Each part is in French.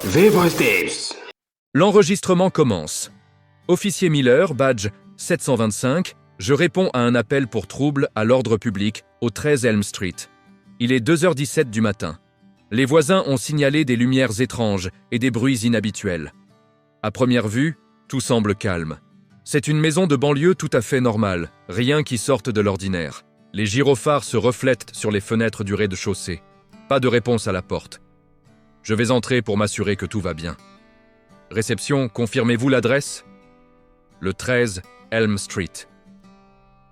Vivos Deus. L'enregistrement commence. Officier Miller, badge 725, je réponds à un appel pour trouble à l'ordre public au 13 Elm Street. Il est 2h17 du matin. Les voisins ont signalé des lumières étranges et des bruits inhabituels. À première vue, tout semble calme. C'est une maison de banlieue tout à fait normale, rien qui sorte de l'ordinaire. Les gyrophares se reflètent sur les fenêtres du rez-de-chaussée. Pas de réponse à la porte. Je vais entrer pour m'assurer que tout va bien. Réception, confirmez-vous l'adresse ? Le 13 Elm Street.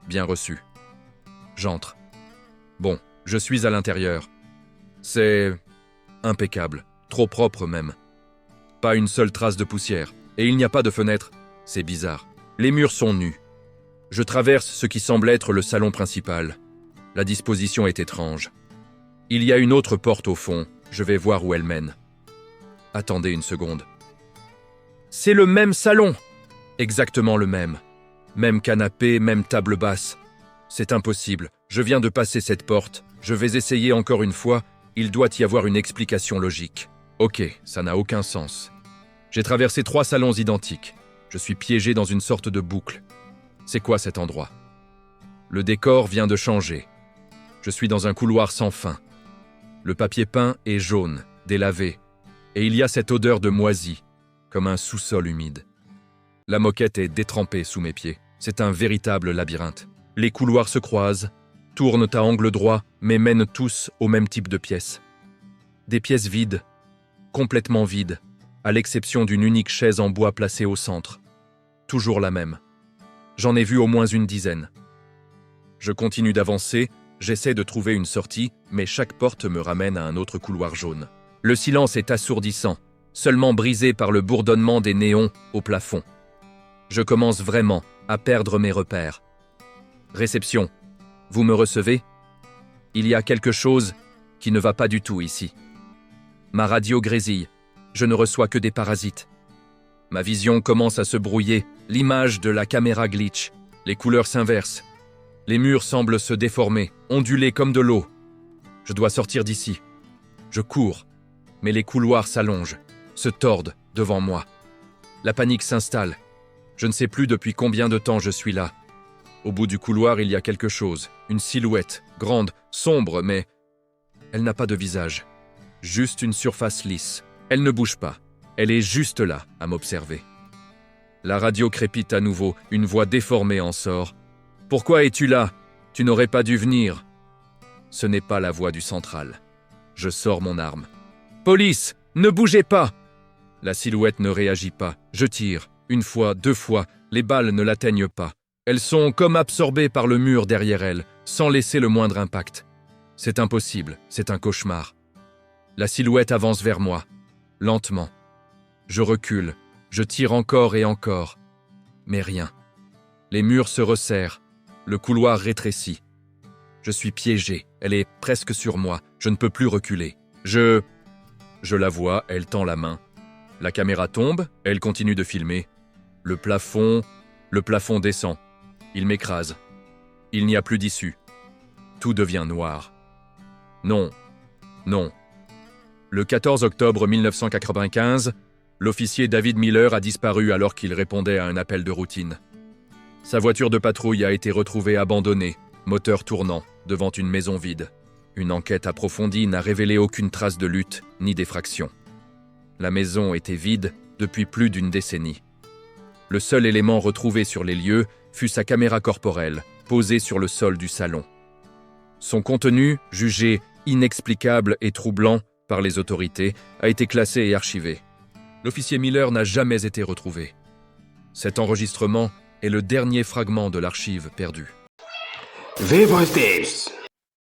Bien reçu. J'entre. Bon, je suis à l'intérieur. C'est impeccable, trop propre même. Pas une seule trace de poussière, et il n'y a pas de fenêtre. C'est bizarre. Les murs sont nus. Je traverse ce qui semble être le salon principal. La disposition est étrange. Il y a une autre porte au fond, je vais voir où elle mène. Attendez une seconde. C'est le même salon! Exactement le même. Même canapé, même table basse. C'est impossible, je viens de passer cette porte, je vais essayer encore une fois, il doit y avoir une explication logique. Ok, ça n'a aucun sens. J'ai traversé 3 salons identiques. Je suis piégé dans une sorte de boucle. C'est quoi cet endroit? Le décor vient de changer. Je suis dans un couloir sans fin. Le papier peint est jaune, délavé, et il y a cette odeur de moisi, comme un sous-sol humide. La moquette est détrempée sous mes pieds. C'est un véritable labyrinthe. Les couloirs se croisent, tournent à angle droit, mais mènent tous au même type de pièces. Des pièces vides, complètement vides, à l'exception d'une unique chaise en bois placée au centre. Toujours la même. J'en ai vu au moins une dizaine. Je continue d'avancer, j'essaie de trouver une sortie, mais chaque porte me ramène à un autre couloir jaune. Le silence est assourdissant, seulement brisé par le bourdonnement des néons au plafond. Je commence vraiment à perdre mes repères. Réception. Vous me recevez? Il y a quelque chose qui ne va pas du tout ici. Ma radio grésille. Je ne reçois que des parasites. Ma vision commence à se brouiller. L'image de la caméra glitch. Les couleurs s'inversent. Les murs semblent se déformer, onduler comme de l'eau. Je dois sortir d'ici. Je cours, mais les couloirs s'allongent, se tordent devant moi. La panique s'installe. Je ne sais plus depuis combien de temps je suis là. Au bout du couloir, il y a quelque chose. Une silhouette, grande, sombre, mais elle n'a pas de visage. Juste une surface lisse. Elle ne bouge pas. Elle est juste là, à m'observer. La radio crépite à nouveau, une voix déformée en sort. « Pourquoi es-tu là? Tu n'aurais pas dû venir. » Ce n'est pas la voix du central. Je sors mon arme. « Police, ne bougez pas !» La silhouette ne réagit pas. Je tire. Une fois, 2 fois, les balles ne l'atteignent pas. Elles sont comme absorbées par le mur derrière elle, sans laisser le moindre impact. C'est impossible, c'est un cauchemar. La silhouette avance vers moi, lentement. Je recule, je tire encore et encore. Mais rien. Les murs se resserrent, le couloir rétrécit. Je suis piégé, elle est presque sur moi, je ne peux plus reculer. Je la vois, elle tend la main. La caméra tombe, elle continue de filmer. Le plafond descend. Il m'écrase. Il n'y a plus d'issue. Tout devient noir. Non. Le 14 octobre 1995, l'officier David Miller a disparu alors qu'il répondait à un appel de routine. Sa voiture de patrouille a été retrouvée abandonnée, moteur tournant, devant une maison vide. Une enquête approfondie n'a révélé aucune trace de lutte ni d'effraction. La maison était vide depuis plus d'une décennie. Le seul élément retrouvé sur les lieux fut sa caméra corporelle, posée sur le sol du salon. Son contenu, jugé inexplicable et troublant par les autorités, a été classé et archivé. L'officier Miller n'a jamais été retrouvé. Cet enregistrement est le dernier fragment de l'archive perdue. Vivos Deus.